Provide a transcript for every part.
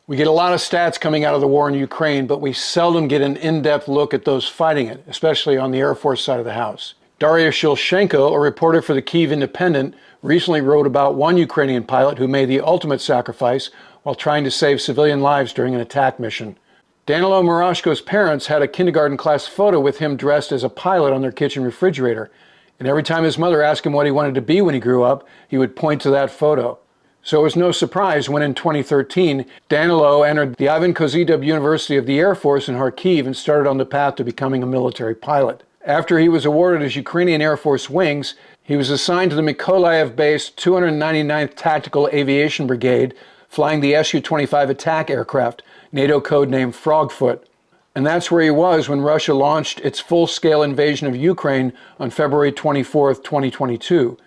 We get a lot of stats coming out of the war in Ukraine, but we seldom get an in-depth look at those fighting it, especially on the Air Force side of the house. Daria Shilshenko, a reporter for the Kyiv Independent, recently wrote about one Ukrainian pilot who made the ultimate sacrifice while trying to save civilian lives during an attack mission. Danylo Murashko's parents had a kindergarten class photo with him dressed as a pilot on their kitchen refrigerator, and every time his mother asked him what he wanted to be when he grew up, he would point to that photo. So it was no surprise when in 2013, Danylo entered the Ivan Kozydub University of the Air Force in Kharkiv and started on the path to becoming a military pilot. After he was awarded his Ukrainian Air Force wings, he was assigned to the Mykolaiv-based 299th Tactical Aviation Brigade, flying the Su-25 attack aircraft, NATO codename Frogfoot. And that's where he was when Russia launched its full-scale invasion of Ukraine on February 24, 2022.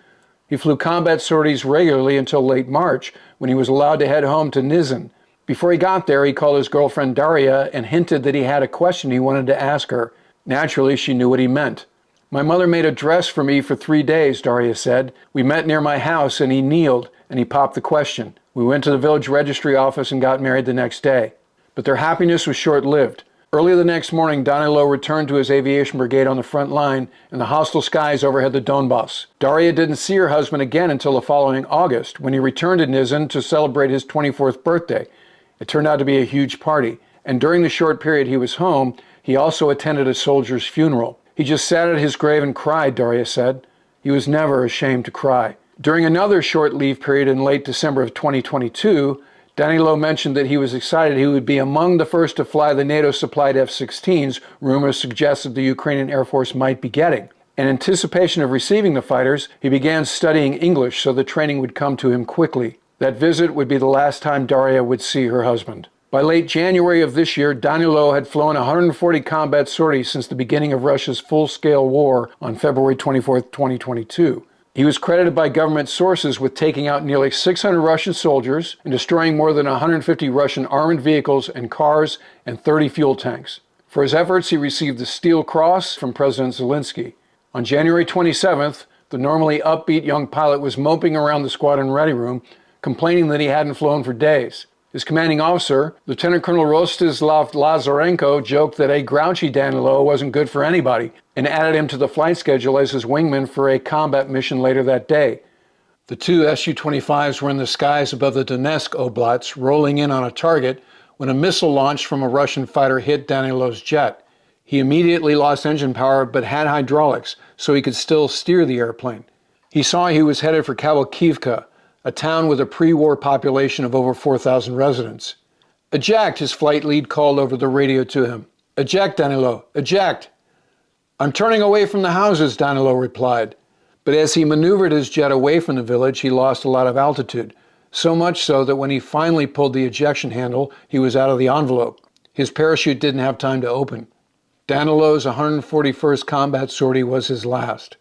He flew combat sorties regularly until late March, when he was allowed to head home to Nizhyn. Before he got there, he called his girlfriend Daria and hinted that he had a question he wanted to ask her. Naturally, she knew what he meant. "My mother made a dress for me for 3 days," Daria said. "We met near my house and he kneeled and he popped the question. We went to the village registry office and got married the next day." But their happiness was short-lived. Early the next morning, Danylo returned to his aviation brigade on the front line, and the hostile skies overhead the Donbass. Daria didn't see her husband again until the following August, when he returned to Nizhyn to celebrate his 24th birthday. It turned out to be a huge party, and during the short period he was home, he also attended a soldier's funeral. "He just sat at his grave and cried," Daria said. He was never ashamed to cry. During another short leave period in late December of 2022, Danylo mentioned that he was excited he would be among the first to fly the NATO-supplied F-16s rumors suggested the Ukrainian Air Force might be getting. In anticipation of receiving the fighters, he began studying English so the training would come to him quickly. That visit would be the last time Daria would see her husband. By late January of this year, Danylo had flown 140 combat sorties since the beginning of Russia's full-scale war on February 24, 2022. He was credited by government sources with taking out nearly 600 Russian soldiers and destroying more than 150 Russian armored vehicles and cars and 30 fuel tanks. For his efforts, he received the Steel Cross from President Zelensky. On January 27th, the normally upbeat young pilot was moping around the squadron ready room, complaining that he hadn't flown for days. His commanding officer, Lieutenant Colonel Rostislav Lazarenko, joked that a grouchy Danylo wasn't good for anybody and added him to the flight schedule as his wingman for a combat mission later that day. The two Su-25s were in the skies above the Donetsk Oblast, rolling in on a target when a missile launched from a Russian fighter hit Danylo's jet. He immediately lost engine power but had hydraulics, so he could still steer the airplane. He saw he was headed for Kabalkivka, a town with a pre-war population of over 4,000 residents. "Eject," his flight lead called over the radio to him. "Eject, Danylo, eject." "I'm turning away from the houses," Danylo replied. But as he maneuvered his jet away from the village, he lost a lot of altitude, so much so that when he finally pulled the ejection handle, he was out of the envelope. His parachute didn't have time to open. Danylo's 141st combat sortie was his last.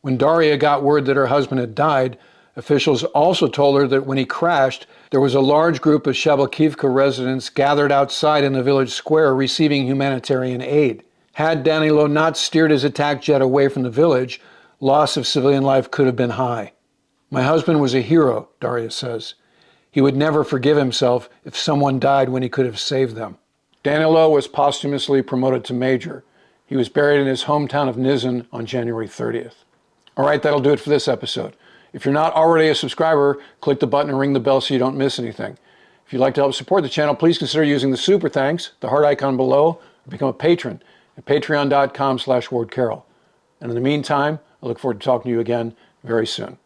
When Daria got word that her husband had died, officials also told her that when he crashed, there was a large group of Shabalkivka residents gathered outside in the village square receiving humanitarian aid. Had Danylo not steered his attack jet away from the village, loss of civilian life could have been high. "My husband was a hero," Daria says. "He would never forgive himself if someone died when he could have saved them." Danylo was posthumously promoted to major. He was buried in his hometown of Nizhyn on January 30th. All right, that'll do it for this episode. If you're not already a subscriber, click the button and ring the bell so you don't miss anything. If you'd like to help support the channel, please consider using the super thanks, the heart icon below, or become a patron at patreon.com/WardCarroll. And in the meantime, I look forward to talking to you again very soon.